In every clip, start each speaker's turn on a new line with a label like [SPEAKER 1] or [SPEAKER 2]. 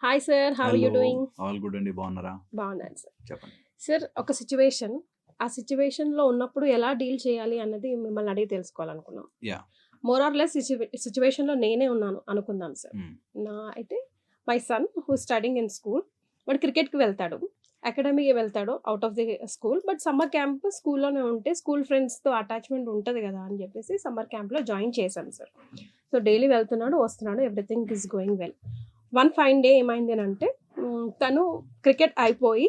[SPEAKER 1] Hi sir, how are you doing?
[SPEAKER 2] All good అండి. బాగున్నారా?
[SPEAKER 1] బాగున్నాను సార్.
[SPEAKER 2] చెప్పండి.
[SPEAKER 1] సార్, ఒక సిచ్యువేషన్, ఆ సిచ్యువేషన్లో ఉన్నప్పుడు ఎలా డీల్ చేయాలి అన్నది మిమ్మల్ని అడిగి తెలుసుకోవాలనుకున్నాం.
[SPEAKER 2] యా.
[SPEAKER 1] మోర్ ఆర్ లెస్ సిచ్యువేషన్లో నేనే ఉన్నాను అనుకుందాం సార్. నా అయితే my son who studying in school, వాడు క్రికెట్కి వెళ్తాడు, అకాడమీకి వెళ్తాడు out of the school. But summer camp స్కూల్లోనే ఉంటే స్కూల్ ఫ్రెండ్స్తో అటాచ్మెంట్ ఉంటుంది కదా అని చెప్పేసి సమ్మర్ క్యాంప్లో జాయిన్ చేశాను సార్. సో డైలీ వెళ్తున్నాడు, వస్తున్నాడు, everything is going well. One fine day ఏమైంది అంటే తను క్రికెట్ అయిపోయి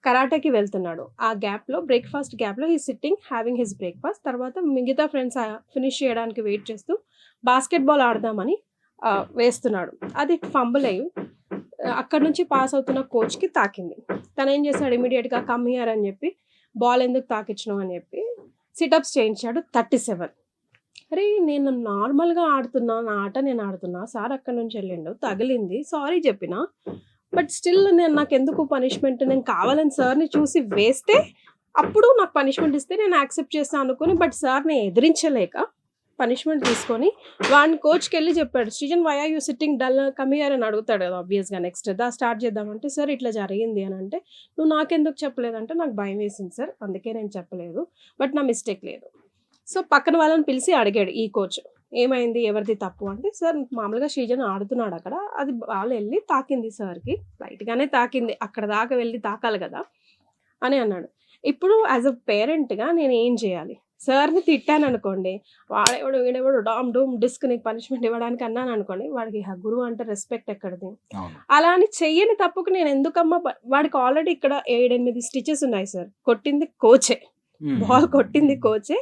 [SPEAKER 1] కరాటేకి వెళ్తున్నాడు. ఆ గ్యాప్లో, బ్రేక్ఫాస్ట్ గ్యాప్లో he sitting having his breakfast. తర్వాత మిగతా ఫ్రెండ్స్ ఫినిష్ చేయడానికి వెయిట్ చేస్తూ బాస్కెట్బాల్ ఆడదామని వేస్తున్నాడు. అది ఫంబుల్ అయ్యి అక్కడ నుంచి పాస్ అవుతున్న కోచ్కి తాకింది. తను ఏం చేశాడు, ఇమీడియట్గా కమ్ హియర్ అని చెప్పి బాల్ ఎందుకు తాకించినావు అని చెప్పి సిటప్స్ చేయించాడు. 37. అరే, నేను నార్మల్గా ఆడుతున్నా, నా ఆట నేను ఆడుతున్నా, సార్ అక్కడి నుంచి వెళ్ళిండు, తగిలింది, సారీ చెప్పిన. బట్ స్టిల్ నాకు ఎందుకు పనిష్మెంట్, నేను కావాలని సార్ని చూసి వేస్తే అప్పుడు నాకు పనిష్మెంట్ ఇస్తే నేను యాక్సెప్ట్ చేస్తాను అనుకుని, బట్ సార్ని ఎదిరించలేక పనిష్మెంట్ తీసుకొని వాడిని కోచ్కి వెళ్ళి చెప్పాడు, Srujan why are you sitting dull, come here అని అడుగుతాడు కదా ఆబ్వియస్గా. నెక్స్ట్ స్టార్ట్ చేద్దామంటే సార్ ఇట్లా జరిగింది అని అంటే, నువ్వు నాకెందుకు చెప్పలేదంటే నాకు భయం వేసింది సార్, అందుకే నేను చెప్పలేదు, బట్ నా మిస్టేక్ లేదు. సో పక్కన వాళ్ళని పిలిచి అడిగాడు ఈ కోచ్, ఏమైంది, ఎవరిది తప్పు అంటే, సార్ మామూలుగా సృజన్ ఆడుతున్నాడు అక్కడ, అది బాల్ వెళ్ళి తాకింది సార్కి, లైట్గానే తాకింది, అక్కడ దాకా వెళ్ళి తాకాలి కదా అని అన్నాడు. ఇప్పుడు యాజ్ అ పేరెంట్గా నేను ఏం చేయాలి? సార్ని తిట్టాను అనుకోండి, వాడేవాడు వీడేవాడు డామ్ డూమ్ డిస్క్ నీకు పనిష్మెంట్ ఇవ్వడానికి అన్నాను అనుకోండి, వాడికి గురువు అంటే రెస్పెక్ట్ ఎక్కడిది? అలా అని చెయ్యని తప్పుకు నేను ఎందుకమ్మా, వాడికి ఆల్రెడీ ఇక్కడ 7-8 స్టిచెస్ ఉన్నాయి సార్. కొట్టింది కోచే, బాల్ కొట్టింది కోచే,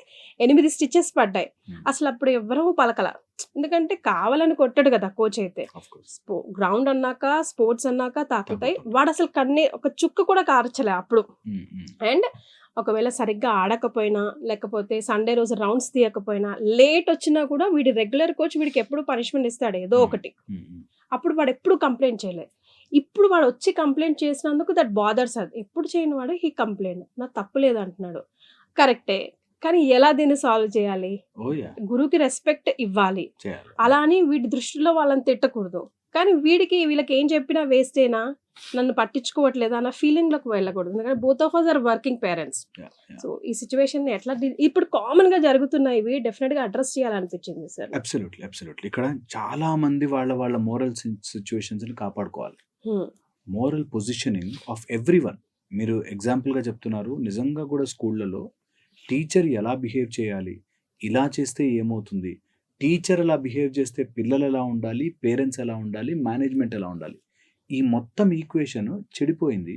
[SPEAKER 1] 8 స్టిచెస్ పడ్డాయి. అసలు అప్పుడు ఎవ్వరూ పలకల, ఎందుకంటే కావాలని కొట్టాడు కదా కోచ్ అయితే. గ్రౌండ్ అన్నాక, స్పోర్ట్స్ అన్నాక తాకుతాయి. వాడు అసలు ఒక చుక్క కూడా కార్చలే అప్పుడు. అండ్ ఒకవేళ సరిగ్గా ఆడకపోయినా, లేకపోతే సండే రోజు రౌండ్స్ తీయకపోయినా, లేట్ వచ్చినా కూడా వీడి రెగ్యులర్ కోచ్ వీడికి ఎప్పుడు పనిష్మెంట్ ఇస్తాడు ఏదో ఒకటి. అప్పుడు వాడు ఎప్పుడు కంప్లైంట్ చేయలేదు. ఇప్పుడు వాడు వచ్చి కంప్లైంట్ చేసినందుకు దట్ బాదర్స్. అది ఎప్పుడు చేయని వాడు హీ కంప్లైంట్, నా తప్పు లేదు అంటున్నాడు. కరెక్టే, కానీ ఎలా దీన్ని సాల్వ్ చేయాలి? గురువుకి రెస్పెక్ట్ ఇవ్వాలి, అలా అని వీడి దృష్టిలో వాళ్ళని తిట్టకూడదు. కానీ వీళ్ళకి ఏం చెప్పినా వేస్టేనా, నన్ను పట్టించుకోవట్లేదు అన్న ఫీలింగ్లోకి వెళ్ళకూడదు. ఎందుకంటే both of us are working parents. So ఈ సిచ్యువేషన్ ఎట్లా ఇప్పుడు కామన్ గా జరుగుతున్నాయి, ఇవి డెఫినెట్ గా అడ్రస్ చేయాలనిపించింది సార్.
[SPEAKER 2] అబ్సల్యూట్లీ ఇక్కడ చాలా మంది వాళ్ళ మోరల్ సిచ్యువేషన్స్ ని కాపాడుకోవాలి. Moral positioning of everyone. మీరు ఎగ్జాంపుల్గా చెప్తున్నారు, నిజంగా కూడా స్కూళ్ళలో టీచర్ ఎలా బిహేవ్ చేయాలి, ఇలా చేస్తే ఏమవుతుంది, టీచర్ ఎలా బిహేవ్ చేస్తే పిల్లలు ఎలా ఉండాలి, పేరెంట్స్ ఎలా ఉండాలి, మేనేజ్మెంట్ ఎలా ఉండాలి, ఈ మొత్తం ఈక్వేషన్ చెడిపోయింది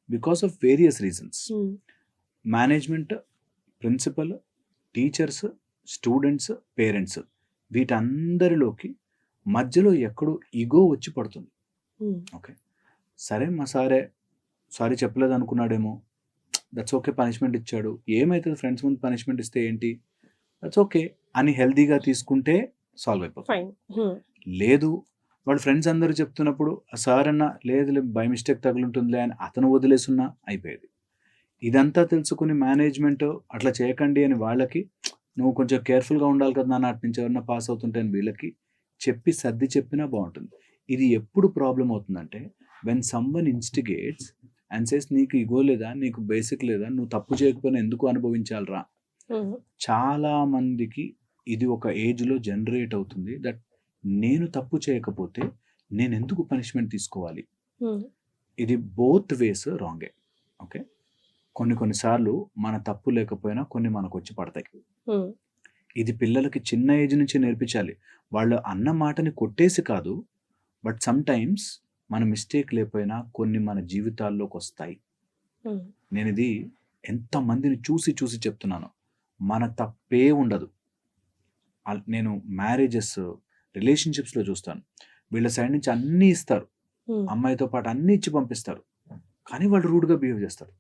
[SPEAKER 2] because of various reasons. Management, principal, teachers, students, parents, వీటందరిలోకి మధ్యలో ఎక్కడో ఈగో వచ్చి పడుతుంది. ఓకే, సరే మా సారీ చెప్పలేదు అనుకున్నాడేమో, దట్స్ ఓకే, పనిష్మెంట్ ఇచ్చాడు, ఏమవుతుంది, ఫ్రెండ్స్ ముందు పనిష్మెంట్ ఇస్తే ఏంటి, దట్స్ ఓకే అని హెల్దీగా తీసుకుంటే సాల్వ్ అయిపోతుంది. లేదు, వాళ్ళ ఫ్రెండ్స్ అందరూ చెప్తున్నప్పుడు సార్ అన్న లేదు బై మిస్టేక్ తగులుంటుందిలే అని అతను వదిలేసున్నా అయిపోయేది. ఇదంతా తెలుసుకుని మేనేజ్మెంట్ అట్లా చేయకండి అని వాళ్ళకి, నువ్వు కొంచెం కేర్ఫుల్గా ఉండాలి కదా నాన్న, అటు నుంచి ఎవరన్నా పాస్ అవుతుంటే అని వీళ్ళకి చెప్పి సర్ది చెప్పినా బాగుంటుంది. ఇది ఎప్పుడు ప్రాబ్లం అవుతుందంటే, when someone instigates and says నీకు ఇగో లేదా, నీకు బేసిక్ లేదా, నువ్వు తప్పు చేయకపోయినా ఎందుకు అనుభవించాలరా. చాలా మందికి ఇది ఒక ఏజ్లో జనరేట్ అవుతుంది, దట్ నేను తప్పు చేయకపోతే నేను ఎందుకు పనిష్మెంట్ తీసుకోవాలి. ఇది బోత్ వేస్ రాంగే. ఓకే, కొన్నిసార్లు మన తప్పు లేకపోయినా కొన్ని మనకు వచ్చి పడతాయి. ఇది పిల్లలకి చిన్న ఏజ్ నుంచి నేర్పించాలి. వాళ్ళు అన్న మాటని కొట్టేసి కాదు, బట్ సమ్ టైమ్స్ మన మిస్టేక్ లేకపోయినా కొన్ని మన జీవితాల్లోకి వస్తాయి. నేను ఇది ఎంతమందిని చూసి చెప్తున్నాను, మన తప్పే ఉండదు. నేను మ్యారేజెస్, రిలేషన్షిప్స్లో చూస్తాను, వీళ్ళ సైడ్ నుంచి అన్నీ ఇస్తారు, అమ్మాయితో పాటు అన్నీ ఇచ్చి పంపిస్తారు, కానీ వాళ్ళు రూడ్గా బిహేవ్ చేస్తారు.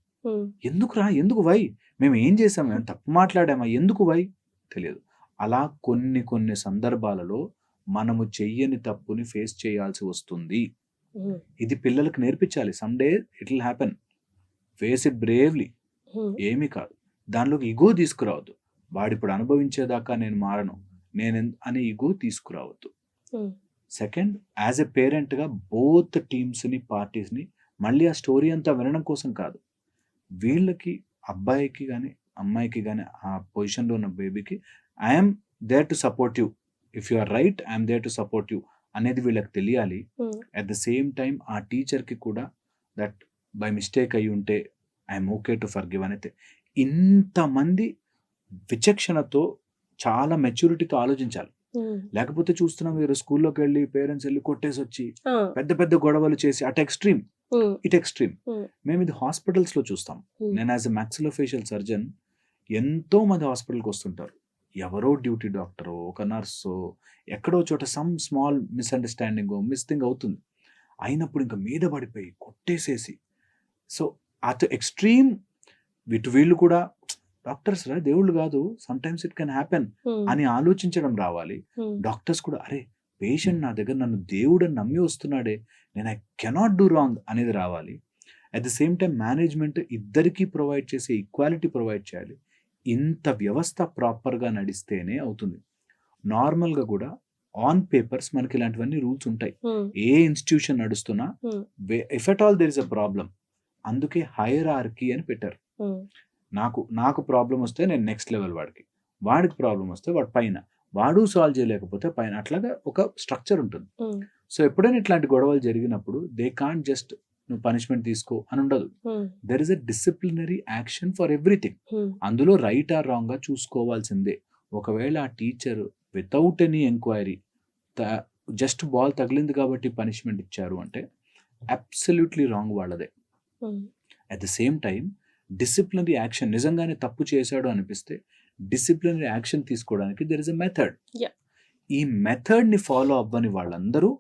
[SPEAKER 2] ఎందుకు వై, మేము ఏం చేసాము, మేము తప్పు మాట్లాడామా, ఎందుకు వై తెలియదు. అలా కొన్ని సందర్భాలలో మనము చెయ్యని తప్పుని ఫేస్ చేయాల్సి వస్తుంది. ఇది పిల్లలకు నేర్పించాలి. Some day it will happen, face it bravely. ఏమీ కాదు, దానిలోకి ఇగో తీసుకురావద్దు. వాడిప్పుడు అనుభవించేదాకా నేను మారను, నేను అనే ఈగో తీసుకురావద్దు.
[SPEAKER 1] Hmm.
[SPEAKER 2] సెకండ్, యాజ్ ఎ పేరెంట్గా బోత్ టీమ్స్ని పార్టీస్ని మళ్ళీ ఆ స్టోరీ అంతా వినడం కోసం కాదు, వీళ్ళకి అబ్బాయికి కానీ అమ్మాయికి కానీ ఆ పొజిషన్లో ఉన్న బేబీకి I'm there to support you, if you are right I'm there to support you అనేది వీళ్ళకి తెలియాలి.
[SPEAKER 1] Hmm.
[SPEAKER 2] At the same time ఆ టీచర్కి కూడా దట్ బై మిస్టేక్ అయ్యి ఉంటే ఐఎమ్ ఓకే టు ఫర్గివ్ అనేది. ఇంతమంది విచక్షణతో చాలా మెచ్యూరిటీతో ఆలోచించాలి.
[SPEAKER 1] Hmm.
[SPEAKER 2] లేకపోతే చూస్తున్నాం మీరు స్కూల్లోకి వెళ్ళి పేరెంట్స్ వెళ్ళి కొట్టేసి వచ్చి
[SPEAKER 1] Ah.
[SPEAKER 2] పెద్ద పెద్ద గొడవలు చేసి అటు ఎక్స్ట్రీమ్
[SPEAKER 1] Hmm.
[SPEAKER 2] ఇటు ఎక్స్ట్రీమ్.
[SPEAKER 1] Hmm.
[SPEAKER 2] మేము ఇది హాస్పిటల్స్లో చూస్తాం.
[SPEAKER 1] Hmm.
[SPEAKER 2] నేను యాజ్ ఎ మ్యాక్సిలోఫేషియల్ సర్జన్ ఎంతో మంది హాస్పిటల్కి వస్తుంటారు. ఎవరో డ్యూటీ డాక్టరో ఒక నర్సో ఎక్కడో చోట సమ్ స్మాల్ మిస్అండర్స్టాండింగ్ మిస్థింగ్ అవుతుంది, అయినప్పుడు ఇంకా మీద పడిపోయి కొట్టేసేసి, సో అటు ఎక్స్ట్రీమ్ వీళ్ళు కూడా డాక్టర్స్ రా దేవుళ్ళు కాదు, some times it can happen
[SPEAKER 1] Hmm.
[SPEAKER 2] అని ఆలోచించడం రావాలి.
[SPEAKER 1] Hmm.
[SPEAKER 2] డాక్టర్స్ కూడా అరే పేషెంట్ నా దగ్గర నన్ను దేవుడని నమ్మి వస్తున్నాడే, నేను ఐ కెనాట్ డూ రాంగ్ అనేది రావాలి. At the same time management ఇద్దరికీ ప్రొవైడ్ చేసే ఈక్వాలిటీ ప్రొవైడ్ చేయాలి. ఇంత వ్యవస్థ ప్రాపర్గా నడిస్తేనే అవుతుంది. నార్మల్గా కూడా ఆన్ పేపర్స్ మనకి ఇలాంటివన్నీ రూల్స్ ఉంటాయి.
[SPEAKER 1] Hmm.
[SPEAKER 2] ఏ ఇన్స్టిట్యూషన్ నడుస్తున్నా
[SPEAKER 1] Hmm.
[SPEAKER 2] If at all there is a problem, అందుకే హైరార్కీ అని పెట్టారు.
[SPEAKER 1] Hmm.
[SPEAKER 2] నాకు ప్రాబ్లం వస్తే నేను నెక్స్ట్ లెవెల్ వాడికి ప్రాబ్లం వస్తే వాడి పైన, వాడు సాల్వ్ చేయలేకపోతే పైన, అట్లాగా ఒక స్ట్రక్చర్ ఉంటుంది.
[SPEAKER 1] Hmm.
[SPEAKER 2] సో ఎప్పుడైనా ఇట్లాంటి గొడవలు జరిగినప్పుడు దే కాంట్ జస్ట్ నువ్వు పనిష్మెంట్ తీసుకో అని ఉండదు.
[SPEAKER 1] Hmm.
[SPEAKER 2] There is a disciplinary action for everything.
[SPEAKER 1] Hmm.
[SPEAKER 2] అందులో రైట్ ఆర్ రాంగ్గా చూసుకోవాల్సిందే. ఒకవేళ ఆ teacher without any enquiry just ball తగిలింది కాబట్టి పనిష్మెంట్ ఇచ్చారు అంటే అబ్సల్యూట్లీ రాంగ్ వాళ్ళదే.
[SPEAKER 1] Hmm.
[SPEAKER 2] At the same time disciplinary action, నిజంగానే తప్పు చేశాడు అనిపిస్తే డిసిప్లినరీ యాక్షన్ తీసుకోవడానికి there is a method.
[SPEAKER 1] Yeah.
[SPEAKER 2] ఈ మెథడ్ని ఫాలో అవ్వని వాళ్ళందరూ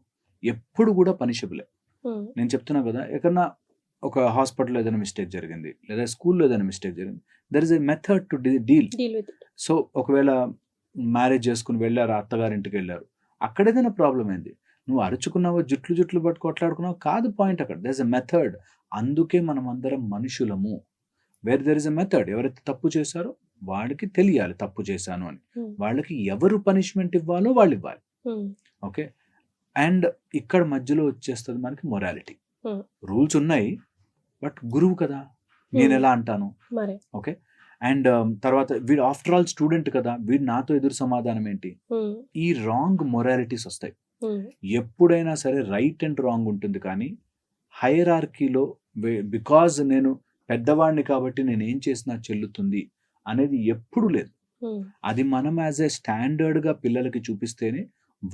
[SPEAKER 2] ఎప్పుడు కూడా పనిషబులే.
[SPEAKER 1] Hmm.
[SPEAKER 2] నేను చెప్తున్నా కదా, ఎక్కడన్నా ఒక హాస్పిటల్లో ఏదైనా మిస్టేక్ జరిగింది లేదా స్కూల్లో ఏదైనా మిస్టేక్ జరిగింది, there is a method to deal.
[SPEAKER 1] Deal with it.
[SPEAKER 2] So ఒకవేళ మ్యారేజ్ చేసుకుని వెళ్ళారు, అత్తగారింటికి వెళ్ళారు, అక్కడ ఏదైనా ప్రాబ్లం అయింది, నువ్వు అరుచుకున్నావో జుట్లు పట్టు కొట్లాడుకున్నావు కాదు పాయింట్, అక్కడ దెర్ ఇస్ ఎ మెథడ్. అందుకే మనం అందరం మనుషులము. Where there is a method. ఎవరైతే తప్పు చేశారో వాడికి తెలియాలి తప్పు చేశాను అని,
[SPEAKER 1] Hmm.
[SPEAKER 2] వాళ్ళకి ఎవరు పనిష్మెంట్ ఇవ్వాలో వాళ్ళు ఇవ్వాలి.
[SPEAKER 1] Hmm.
[SPEAKER 2] ఓకే. అండ్ ఇక్కడ మధ్యలో వచ్చేస్తుంది మనకి మొరాలిటీ.
[SPEAKER 1] Hmm.
[SPEAKER 2] రూల్స్ ఉన్నాయి, బట్ గురువు కదా, నేను ఎలా అంటాను.
[SPEAKER 1] మరి.
[SPEAKER 2] ఓకే. అండ్ తర్వాత వీడు ఆఫ్టర్ ఆల్ స్టూడెంట్ కదా, వీడు నాతో ఎదురు సమాధానం ఏంటి,
[SPEAKER 1] Hmm.
[SPEAKER 2] ఈ రాంగ్ మొరాలిటీస్ వస్తాయి.
[SPEAKER 1] Hmm.
[SPEAKER 2] ఎప్పుడైనా సరే రైట్ అండ్ రాంగ్ ఉంటుంది, కానీ హైరార్కీలో బికాజ్ నేను పెద్దవాడిని కాబట్టి నేను ఏం చేసినా చెల్లుతుంది అనేది ఎప్పుడు లేదు.
[SPEAKER 1] Hmm.
[SPEAKER 2] అది మనం యాజ్ ఏ స్టాండర్డ్గా పిల్లలకి చూపిస్తేనే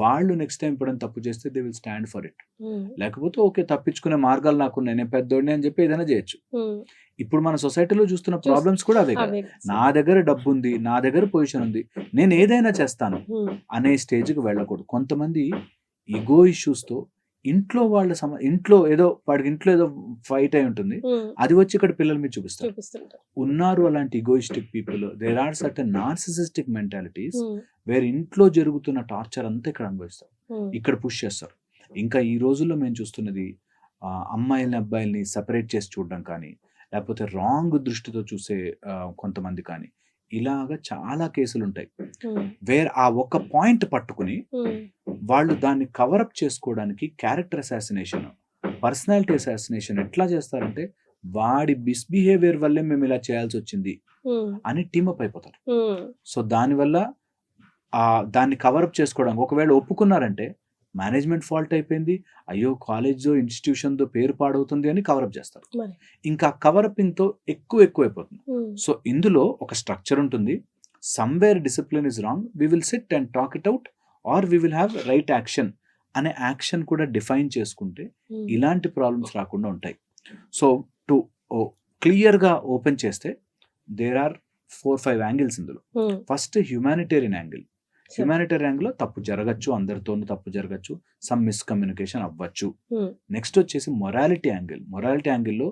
[SPEAKER 2] వాళ్ళు నెక్స్ట్ టైం ఎప్పుడైనా తప్పు చేస్తే they will stand for it.
[SPEAKER 1] Hmm.
[SPEAKER 2] లేకపోతే ఓకే తప్పించుకునే మార్గాలు నాకున్నాయి, నేను పెద్దోడిని అని చెప్పి ఏదైనా చేయొచ్చు.
[SPEAKER 1] Hmm.
[SPEAKER 2] ఇప్పుడు మన సొసైటీలో చూస్తున్న ప్రాబ్లమ్స్ కూడా అవే కదా.
[SPEAKER 1] అవే.
[SPEAKER 2] నా దగ్గర డబ్బు ఉంది, నా దగ్గర పొజిషన్ ఉంది, నేను ఏదైనా చేస్తాను
[SPEAKER 1] Hmm.
[SPEAKER 2] అనే స్టేజ్కి వెళ్ళకూడదు. కొంతమంది ఈగో ఇష్యూస్తో ఇంట్లో ఇంట్లో ఏదో వాడికి ఇంట్లో ఏదో ఫైట్ అయి ఉంటుంది,
[SPEAKER 1] Hmm.
[SPEAKER 2] అది వచ్చి ఇక్కడ పిల్లల మీద చూపిస్తారు.
[SPEAKER 1] చూపిస్తుంటారు.
[SPEAKER 2] ఉన్నారు అలాంటి egoistic people. There are certain narcissistic mentalities
[SPEAKER 1] Hmm.
[SPEAKER 2] Where ఇంట్లో జరుగుతున్న టార్చర్ అంతా ఇక్కడ అనుభవిస్తారు,
[SPEAKER 1] Hmm.
[SPEAKER 2] ఇక్కడ పుష్ చేస్తారు. ఇంకా ఈ రోజుల్లో మేము చూస్తున్నది అమ్మాయిల్ని అబ్బాయిల్ని సపరేట్ చేసి చూడడం కానీ, లేకపోతే రాంగ్ దృష్టితో చూసే కొంతమంది కానీ, ఇలాగా చాలా కేసులు ఉంటాయి.
[SPEAKER 1] Hmm.
[SPEAKER 2] వేర్ ఆ ఒక్క పాయింట్ పట్టుకుని
[SPEAKER 1] Hmm.
[SPEAKER 2] వాళ్ళు దాన్ని కవరప్ చేసుకోవడానికి క్యారెక్టర్ అసాసినేషన్, పర్సనాలిటీ అసాసినేషన్ ఎట్లా చేస్తారంటే, వాడి మిస్బిహేవియర్ వల్లే మేము ఇలా చేయాల్సి వచ్చింది
[SPEAKER 1] Hmm.
[SPEAKER 2] అని టీమప్ అయిపోతారు.
[SPEAKER 1] Hmm.
[SPEAKER 2] సో దానివల్ల దాన్ని కవరప్ చేసుకోవడానికి ఒకవేళ ఒప్పుకున్నారంటే మేనేజ్మెంట్ ఫాల్ట్ అయిపోయింది, అయ్యో కాలేజ్లో ఇన్స్టిట్యూషన్తో పేరు పాడవుతుంది అని కవరప్ చేస్తారు.
[SPEAKER 1] మరి.
[SPEAKER 2] ఇంకా కవరపింగ్తో ఎక్కువైపోతుంది.
[SPEAKER 1] Hmm.
[SPEAKER 2] సో ఇందులో ఒక స్ట్రక్చర్ ఉంటుంది. Somewhere discipline is wrong, we will sit and talk it out, or we will have right action అనే యాక్షన్ కూడా డిఫైన్ చేసుకుంటే
[SPEAKER 1] Hmm.
[SPEAKER 2] ఇలాంటి ప్రాబ్లమ్స్ రాకుండా ఉంటాయి. సో టు క్లియర్గా ఓపెన్ చేస్తే దేర్ ఆర్ 4-5 యాంగిల్స్ ఇందులో.
[SPEAKER 1] Hmm.
[SPEAKER 2] First humanitarian angle.
[SPEAKER 1] Sure.
[SPEAKER 2] Humanitarian యాంగిల్లో తప్పు జరగచ్చు, అందరితోనూ తప్పు జరగచ్చు, సమ్ మిస్కమ్యూనికేషన్ అవ్వచ్చు.
[SPEAKER 1] Hmm.
[SPEAKER 2] నెక్స్ట్ వచ్చేసి మొరాలిటీ యాంగిల్. మొరాలిటీ యాంగిల్లో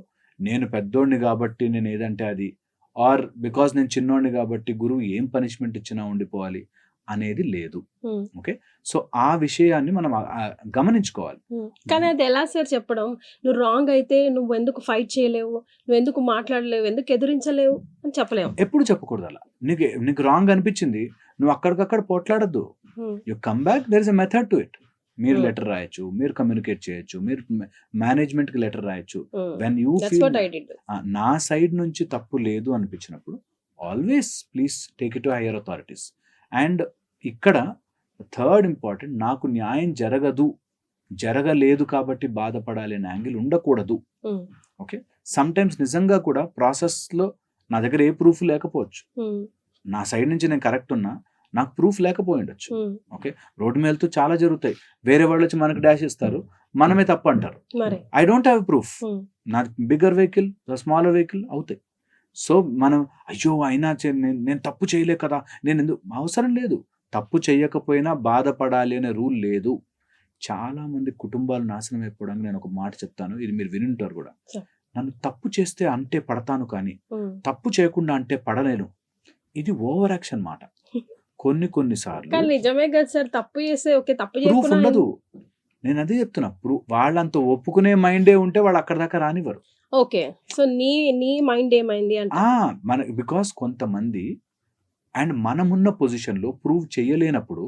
[SPEAKER 2] నేను పెద్దోడిని కాబట్టి నేను ఏదంటే అది, ఆర్ బికాజ్ నేను చిన్నోడిని కాబట్టి గురువు ఏం పనిష్మెంట్ ఇచ్చినా ఉండిపోవాలి అనేది లేదు.
[SPEAKER 1] Hmm.
[SPEAKER 2] ఓకే. సో ఆ విషయాన్ని మనం గమనించుకోవాలి.
[SPEAKER 1] Hmm. కానీ అది ఎలా సార్ చెప్పడం, నువ్వు రాంగ్ అయితే నువ్వు ఎందుకు ఫైట్ చేయలేవు, నువ్వు ఎందుకు మాట్లాడలేవు, ఎందుకు ఎదిరించలేవు అని చెప్పలేము.
[SPEAKER 2] ఎప్పుడు చెప్పకూడదు అలా. నీకు రాంగ్ అనిపించింది, నువ్వు అక్కడికక్కడ పోట్లాడద్దు. You come back, there is a method to it. మీరు
[SPEAKER 1] Hmm.
[SPEAKER 2] లెటర్ రాయొచ్చు, మీరు కమ్యూనికేట్ చేయొచ్చు, మీరు మేనేజ్మెంట్కి లెటర్ రాయొచ్చు. When you
[SPEAKER 1] that's
[SPEAKER 2] feel
[SPEAKER 1] what I did.
[SPEAKER 2] నా సైడ్ నుంచి తప్పు లేదు అనిపించినప్పుడు always please take it to higher authorities. And ఇక్కడ థర్డ్ ఇంపార్టెంట్, నాకు న్యాయం జరగలేదు కాబట్టి బాధపడాలి అనే యాంగిల్ ఉండకూడదు. ఓకే, సమ్ టైమ్స్ నిజంగా కూడా ప్రాసెస్లో నా దగ్గర ఏ ప్రూఫ్ లేకపోవచ్చు, నా సైడ్ నుంచి నేను కరెక్ట్ ఉన్నా నాకు ప్రూఫ్ లేకపోయి ఉండొచ్చు. ఓకే, రోడ్డు మీద వెళ్తూ చాలా జరుగుతాయి, వేరే వాళ్ళు వచ్చి మనకు డాష్ ఇస్తారు, మనమే తప్పు అంటారు.
[SPEAKER 1] మరి
[SPEAKER 2] ఐ డోంట్ హ్యావ్ ప్రూఫ్. నా బిగ్గర్ వెహికల్ స్మాలర్ వెహికల్ అవుతాయి. సో మనం అయ్యో అయినా నేను తప్పు చేయలే కదా, నేను ఎందుకు, అవసరం లేదు. తప్పు చేయకపోయినా బాధపడాలి అనే రూల్ లేదు. చాలా మంది కుటుంబాలు నాశనం అయిపోవడానికి నేను ఒక మాట చెప్తాను, ఇది మీరు వినుంటారు కూడా.
[SPEAKER 1] Sure.
[SPEAKER 2] నన్ను తప్పు చేస్తే అంటే పడతాను కానీ తప్పు చేయకుండా అంటే పడలేను. ఇది ఓవర్ యాక్షన్ మాట. కొన్ని సార్లు
[SPEAKER 1] కానీ నిజమే కదా సార్, తప్పు చేస్తే ఓకే, తప్పు
[SPEAKER 2] ప్రూఫ్
[SPEAKER 1] చేయకుండా
[SPEAKER 2] ఉండదు. నేను అదే చెప్తున్నా, వాళ్ళంత ఒప్పుకునే మైండే ఉంటే వాళ్ళు అక్కడ దాకా రానివ్వరు.
[SPEAKER 1] ఓకే. సో నీ మైండ్ ఏమైంది అంటే
[SPEAKER 2] మన బికాస్ కొంతమంది అండ్ మనమున్న పొజిషన్లో ప్రూవ్ చేయలేనప్పుడు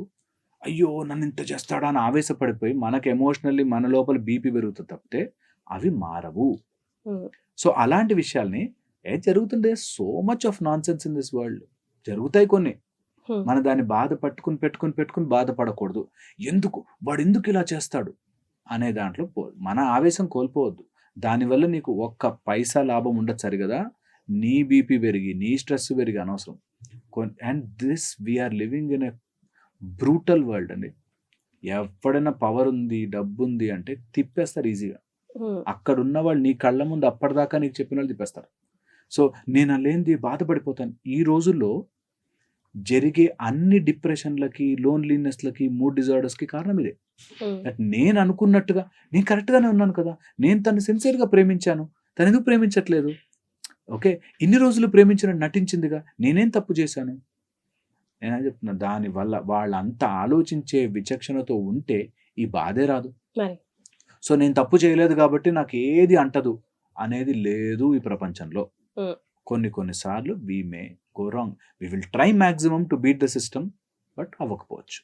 [SPEAKER 2] అయ్యో నన్ను ఇంత చేస్తాడా అని ఆవేశపడిపోయి మనకు ఎమోషనల్లీ మన లోపల బీపీ పెరుగుతుంది తప్పితే అవి మారవు. సో అలాంటి విషయాల్ని జరుగుతుండే so much of nonsense in this world జరుగుతాయి కొన్ని. మన దాన్ని బాధ పెట్టుకుని బాధపడకూడదు. వాడు ఎందుకు ఇలా చేస్తాడు అనే దాంట్లో మన ఆవేశం కోల్పోవద్దు. దానివల్ల నీకు ఒక్క పైసా లాభం ఉండదు సరి కదా, నీ బీపీ పెరిగి నీ స్ట్రెస్ పెరిగి అనవసరం. And this we're living in a brutal world అండి. ఎవడైనా పవర్ ఉంది డబ్బు ఉంది అంటే తిప్పేస్తారు ఈజీగా. అక్కడ ఉన్న వాళ్ళు నీ కళ్ళ ముందు అప్పటిదాకా నీకు చెప్పిన వాళ్ళు తిప్పేస్తారు. సో నేను అలేంది బాధపడిపోతాను. ఈ రోజుల్లో జరిగే అన్ని డిప్రెషన్లకి, లోన్లీనెస్లకి, మూడ్ డిజార్డర్స్కి కారణం ఇదే. నేను అనుకున్నట్టుగా నేను కరెక్ట్గానే ఉన్నాను కదా, నేను తను సిన్సియర్గా ప్రేమించాను, తను ఎందుకు ప్రేమించట్లేదు? ఓకే, ఇన్ని రోజులు ప్రేమించినట్టు నటించిందిగా, నేనేం తప్పు చేశాను? నేనే చెప్తున్నా, దానివల్ల వాళ్ళంతా ఆలోచించే విచక్షణతో ఉంటే ఈ బాధే రాదు. సో నేను తప్పు చేయలేదు కాబట్టి నాకు ఏది అంటదు అనేది లేదు ఈ ప్రపంచంలో. కొన్నిసార్లు we may go wrong. We will try maximum to beat the system, but అవ్వకపోవచ్చు.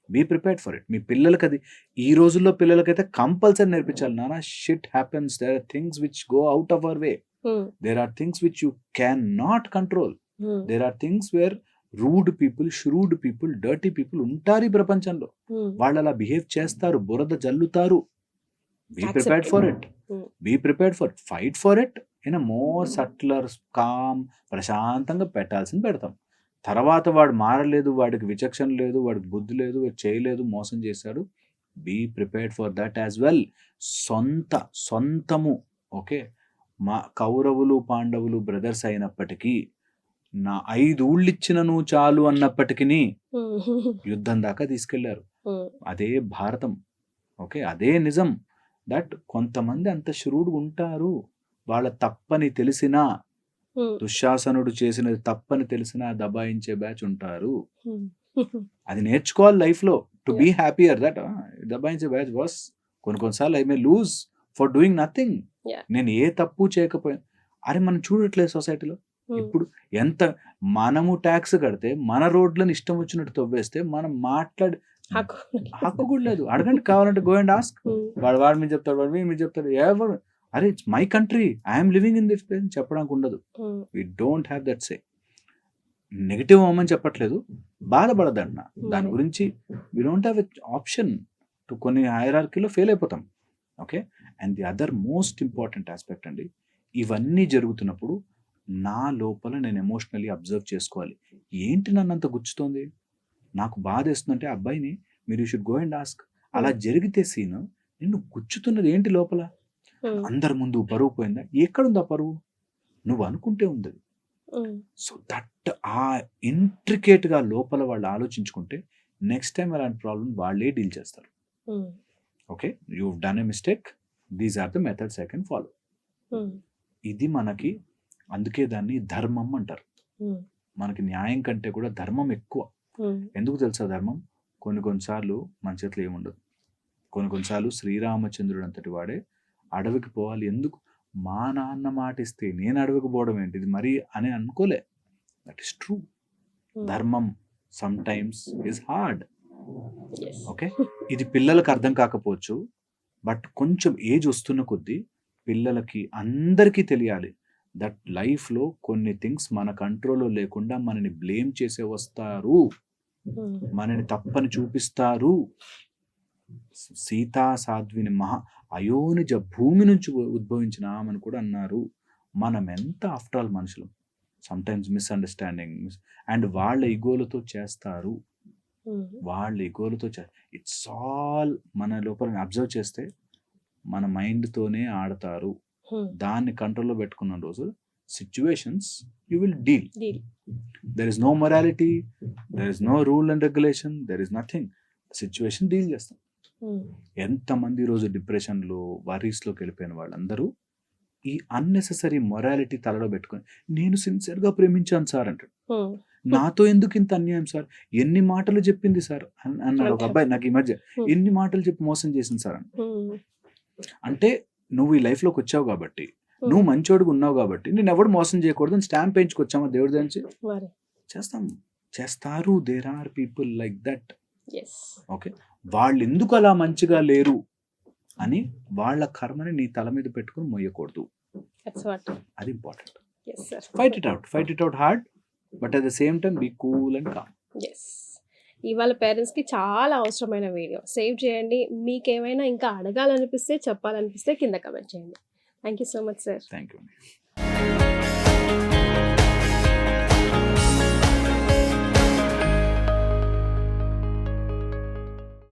[SPEAKER 2] Be prepared for it. మీ పిల్లలకి అది ఈ రోజుల్లో పిల్లలకైతే కంపల్సరీ నేర్పించాలి. నానా shit happens, there are things which go out of our way, there are things which you can not control, there are things where rude people, shrewd people, dirty people ఉంటారు ఈ ప్రపంచంలో. వాళ్ళు అలా బిహేవ్ చేస్తారు, బురద జల్లుతారు. Be prepared for it. Be prepared for fight for it in a more subtler, calm, ప్రశాంతంగా పెట్టాల్సింది పెడతాం. తర్వాత వాడు మారలేదు, వాడికి విచక్షణ లేదు, వాడికి బుద్ధి లేదు, వాడు చేయలేదు, మోసం చేశాడు. Be prepared for that as well. సొంతము ఓకే, మా కౌరవులు పాండవులు బ్రదర్స్ అయినప్పటికీ, నా 5 ఊళ్ళు ఇచ్చినను చాలు అన్నప్పటికీ యుద్ధం దాకా తీసుకెళ్లారు. అదే భారతం. ఓకే, అదే నిజం. దట్ కొంతమంది అంత ష్రూడ్గా ఉంటారు. వాళ్ళ తప్పని తెలిసినా, దుశ్శాసనుడు చేసినది తప్పని తెలిసినా దబాయించే బ్యాచ్ ఉంటారు. అది నేర్చుకోవాలి లైఫ్లో టు బీ హ్యాపీయర్. దట్ దబాయించే బ్యాచ్ వాస్ కొన్నిసార్లు I may lose for doing nothing. నేను ఏ తప్పు చేయకపోయాను. అరే మనం చూడట్లేదు సొసైటీలో ఇప్పుడు ఎంత, మనము ట్యాక్స్ కడితే మన రోడ్లను ఇష్టం వచ్చినట్టు తవ్వేస్తే మనం మాట్లాడి హక్కు కూడా లేదు. అడగండి కావాలంటే, గో అండ్ ఆస్క్. వాడు మీరు చెప్తాడు, వాడు మీరు చెప్తాడు, ఎవరు అరే it's my country, I'm living in this place చెప్పడానికి ఉండదు. We don't have that say. Negative అవ్వమని చెప్పట్లేదు, బాధపడదన్న దాని గురించి. We don't have a option to. కొన్ని హైరార్కీలో ఫెయిల్ అయిపోతాం. Okay, and the other most important aspect అండి, ఇవన్నీ జరుగుతున్నప్పుడు నా లోపల నేను ఎమోషనల్లీ అబ్జర్వ్ చేసుకోవాలి. ఏంటి నన్ను అంత గుచ్చుతోంది, నాకు బాధ వేస్తుందంటే అబ్బాయిని మీరు షుడ్ గో అండ్ ఆస్క్. అలా జరిగితే సీన్, నిన్ను గుచ్చుతున్నది ఏంటి లోపల? అందరి ముందు పరువు పోయిందా? ఎక్కడుందా పరువు? నువ్వు అనుకుంటే ఉంది. సో దట్ ఆ ఇంట్రికేట్గా లోపల వాళ్ళు ఆలోచించుకుంటే నెక్స్ట్ టైం అలాంటి ప్రాబ్లం వాళ్ళే డీల్ చేస్తారు. Okay, you done a mistake, these are the methods I can follow. ఇది మనకి, అందుకే దాన్ని ధర్మం అంటారు. మనకి న్యాయం కంటే కూడా ధర్మం ఎక్కువ. ఎందుకు తెలుసా ధర్మం? కొన్నిసార్లు మన చేతిలో ఏముండదు. కొన్నిసార్లు శ్రీరామచంద్రుడు అంతటి వాడే అడవికి పోవాలి. ఎందుకు? మా నాన్న మాట ఇస్తే నేను అడవికి పోవడం ఏంటి, ఇది మరీ అని అనుకోలే. That is true. ధర్మం sometimes is hard.
[SPEAKER 1] Yes.
[SPEAKER 2] Okay. ఇది పిల్లలకు అర్థం కాకపోవచ్చు. బట్ కొంచెం ఏజ్ వస్తున్న కొద్దీ పిల్లలకి అందరికీ తెలియాలి. దట్ లైఫ్‌లో కొన్ని థింగ్స్ మన కంట్రోల్‌లో లేకుండా మనని బ్లేమ్ చేసే వస్తారు.
[SPEAKER 1] Hmm.
[SPEAKER 2] మనని తప్పని చూపిస్తారు. సీతా సాధ్విని అయోనిజ భూమి నుంచి ఉద్భవించిన ఆమెను కూడా అన్నారు. మనమెంత ఆఫ్టర్ ఆల్ మనుషులం. సమ్‌టైమ్స్ మిస్‌అండర్‌స్టాండింగ్ అండ్ వాళ్ళ ఇగోలతో చేస్తారు.
[SPEAKER 1] Hmm.
[SPEAKER 2] వాళ్ళ ఇగోలతో ఇట్స్ ఆల్ మన లోపల అబ్జర్వ్ చేస్తే మన మైండ్‌తోనే ఆడతారు.
[SPEAKER 1] Hmm.
[SPEAKER 2] దాన్ని కంట్రోల్‌లో పెట్టుకున్న రోజు situations you will deal.
[SPEAKER 1] Deal.
[SPEAKER 2] There is no morality, there is no rule and regulation, there is nothing. Situation deal చేస్తాం.
[SPEAKER 1] Hmm.
[SPEAKER 2] ఎంతమంది ఈరోజు డిప్రెషన్‌లో, వరీస్‌లోకి వెళ్ళిపోయిన వాళ్ళందరూ ఈ అన్నెసెసరీ మొరాలిటీ తలలో పెట్టుకొని నేను సిన్సియర్‌గా ప్రేమించాను సార్ అంటాడు.
[SPEAKER 1] Hmm.
[SPEAKER 2] నాతో ఎందుకు ఇంత అన్యాయం సార్? ఎన్ని మాటలు చెప్పింది సార్ అన్నాడు ఒక అబ్బాయి నాకు ఈ మధ్య. ఎన్ని మాటలు చెప్పి మోసం చేసింది సార్ అని.
[SPEAKER 1] Hmm.
[SPEAKER 2] అంటే నువ్వు ఈ లైఫ్‌లోకి వచ్చావు కాబట్టి,
[SPEAKER 1] Hmm.
[SPEAKER 2] నువ్వు మంచోడుగా ఉన్నావు కాబట్టి నిన్నెవడు మోసం చేయకూడదు అని స్టాంప్ వేయించుకొచ్చామా దేవుడి దగ్గర నుంచి?
[SPEAKER 1] మరి.
[SPEAKER 2] చేస్తారు. There are people like that.
[SPEAKER 1] Yes.
[SPEAKER 2] Okay. వాళ్ళు ఎందుకు అలా మంచిగా లేరు అని వాళ్ళ కర్మని నీ తల మీద పెట్టుకొని మోయకూడదు.
[SPEAKER 1] That's what.
[SPEAKER 2] అది important.
[SPEAKER 1] Yes, sir.
[SPEAKER 2] Fight it out hard, but at the same time be cool and calm.
[SPEAKER 1] Yes. ఇవాళ పేరెంట్స్కి చాలా అవసరమైన వీడియో. సేవ్ చేయండి. మీకేమైనా ఇంకా అడగాలనిపిస్తే, చెప్పాలనిపిస్తే కింద కమెంట్ చేయండి. Thank you so much sir.
[SPEAKER 2] Thank you.